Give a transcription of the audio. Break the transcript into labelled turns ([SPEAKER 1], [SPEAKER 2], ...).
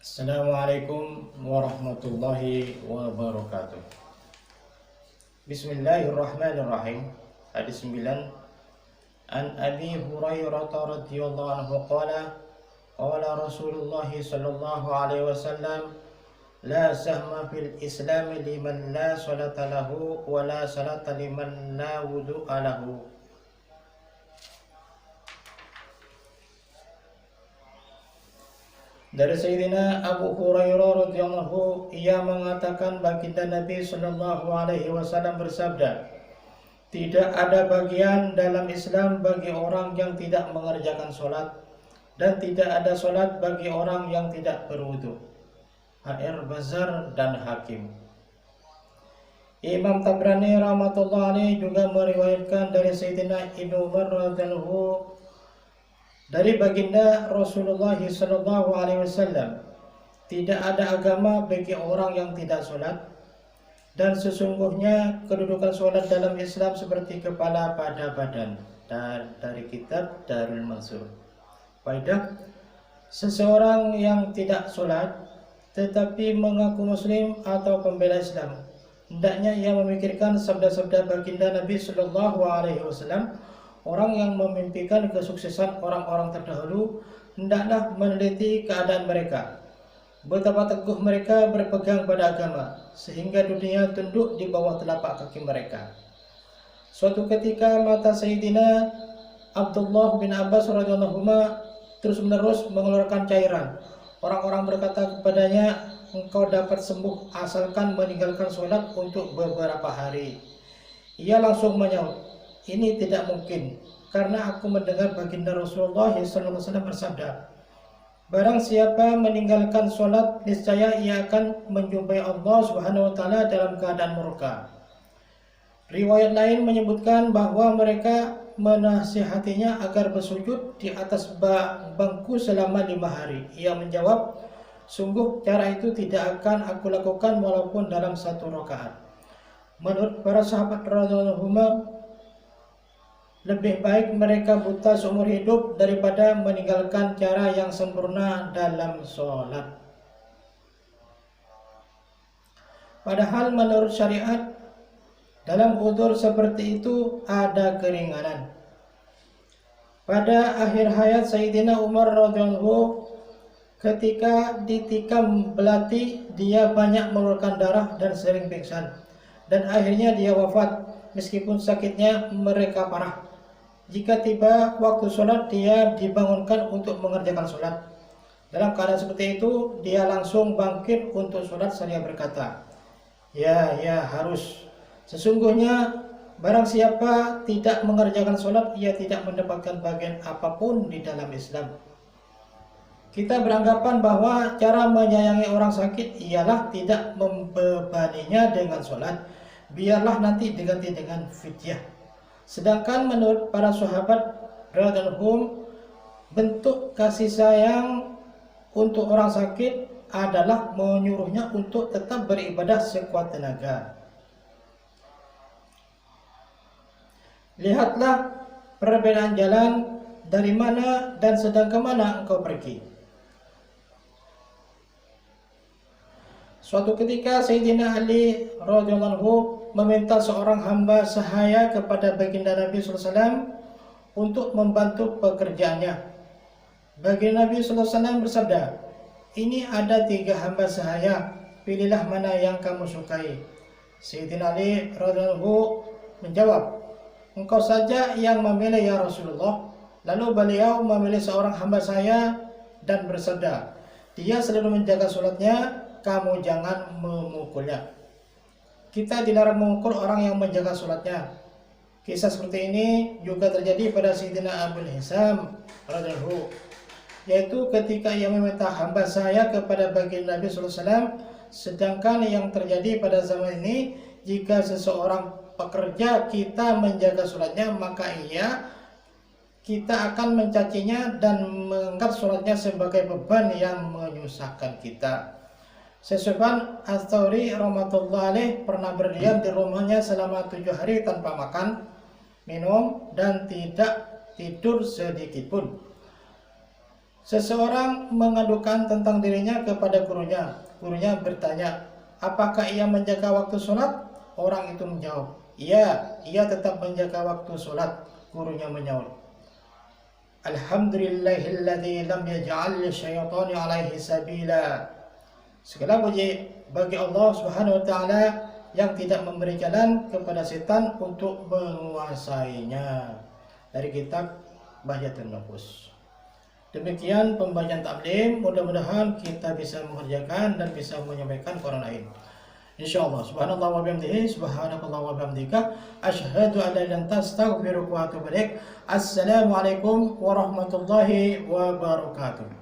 [SPEAKER 1] Assalamualaikum warahmatullahi wabarakatuh. Bismillahirrahmanirrahim. Hadis 9. An Abi Hurairah radhiyallahu anhu qala Rasulullah sallallahu alaihi wasallam la sahma fil Islam liman la salata lahu wa la salata liman la wudu'a lahu. Dari Sayyidina Abu Hurairah radhiyallahu, ia mengatakan baginda Nabi sallallahu alaihi wasallam bersabda, tidak ada bagian dalam Islam bagi orang yang tidak mengerjakan sholat, dan tidak ada sholat bagi orang yang tidak berwudu. HR Bazar dan Hakim. Imam Tabrani rahmatullah alaih juga meriwayatkan dari Sayyidina Ibnu Umar radhiyallahu dari baginda Rasulullah sallallahu alaihi wasallam, tidak ada agama bagi orang yang tidak sholat, dan sesungguhnya kedudukan sholat dalam Islam seperti kepala pada badan. Dan dari kitab Darul Mansur. Faedah, seseorang yang tidak sholat tetapi mengaku muslim atau pembela Islam, hendaknya ia memikirkan sabda-sabda baginda Nabi sallallahu alaihi wasallam, orang yang memimpikan kesuksesan orang-orang terdahulu hendaklah meneliti keadaan mereka, betapa teguh mereka berpegang pada agama sehingga dunia tunduk di bawah telapak kaki mereka. Suatu ketika mata Sayyidina Abdullah bin Abbas radhiyallahu anhu terus-menerus mengeluarkan cairan. Orang-orang berkata kepadanya, engkau dapat sembuh asalkan meninggalkan sholat untuk beberapa hari. Ia langsung menyaut, ini tidak mungkin, karena aku mendengar baginda Rasulullah SAW bersabda, barang siapa meninggalkan sholat, niscaya ia akan menjumpai Allah Subhanahu wa Ta'ala dalam keadaan murka. Riwayat lain menyebutkan bahwa mereka menasihatinya agar bersujud di atas bangku selama 5 hari. Ia menjawab, sungguh cara itu tidak akan aku lakukan walaupun dalam 1 rakaat. Menurut para sahabat radhiyallahu anhum, lebih baik mereka buta seumur hidup daripada meninggalkan cara yang sempurna dalam sholat. Padahal menurut syariat, dalam udzur seperti itu ada keringanan. Pada akhir hayat Sayyidina Umar radhiyallahu, ketika ditikam belati, dia banyak mengeluarkan darah dan sering pingsan, dan akhirnya dia wafat meskipun sakitnya mereka parah. Jika tiba waktu sholat, dia dibangunkan untuk mengerjakan sholat. Dalam keadaan seperti itu, dia langsung bangkit untuk sholat seraya berkata, ya harus. Sesungguhnya barang siapa tidak mengerjakan sholat, ia tidak mendapatkan bagian apapun di dalam Islam. Kita beranggapan bahwa cara menyayangi orang sakit ialah tidak membebaninya dengan sholat, biarlah nanti diganti dengan fidyah. Sedangkan menurut para sahabat radhiyallahu anhum, bentuk kasih sayang untuk orang sakit adalah menyuruhnya untuk tetap beribadah sekuat tenaga. Lihatlah perbedaan jalan, dari mana dan sedang ke mana engkau pergi. Suatu ketika Sayyidina Ali radhiyallahu anhu meminta seorang hamba sahaya kepada baginda Nabi SAW untuk membantu pekerjaannya. Baginda Nabi SAW bersabda, ini ada 3 hamba sahaya, pilihlah mana yang kamu sukai. Sayyidina Ali radhiyallahu anhu menjawab, engkau saja yang memilih ya Rasulullah. Lalu beliau memilih seorang hamba saya dan bersabda, dia selalu menjaga sholatnya, kamu jangan memukulnya. Kita dilarang memukul orang yang menjaga sholatnya. Kisah seperti ini juga terjadi pada Sayyidina Abu Hisam radhiyallahu, yaitu ketika ia meminta hamba saya kepada baginda Nabi SAW. Sedangkan yang terjadi pada zaman ini, jika seseorang pekerja kita menjaga sholatnya, maka kita akan mencacinya dan menganggap sholatnya sebagai beban yang menyusahkan kita. Sufyan Ats-Tsauri rahmatullah alaih pernah berdiam di rumahnya selama 7 hari tanpa makan, minum, dan tidak tidur sedikit pun. Seseorang mengadukan tentang dirinya kepada gurunya. Gurunya bertanya, apakah ia menjaga waktu sholat? Orang itu menjawab, iya, ia tetap menjaga waktu sholat. Gurunya menjawab, Alhamdulillahilladzi lam yaj'al lisyaitani alaihi sabila. Segala puji bagi Allah Subhanahu wa taala yang tidak memberi jalan kepada setan untuk menguasainya. Dari kitab Bahjatun Nufus. Demikian pembacaan taklim, mudah-mudahan kita bisa mengerjakan dan bisa menyampaikan ke orang lain. Insyaallah. Subhanallah wa bihamdihi, subhanakallah wa bihamdika, asyhadu an la ilaha illa anta, astaghfiruka wa atubu ilaik. Assalamualaikum warahmatullahi wabarakatuh.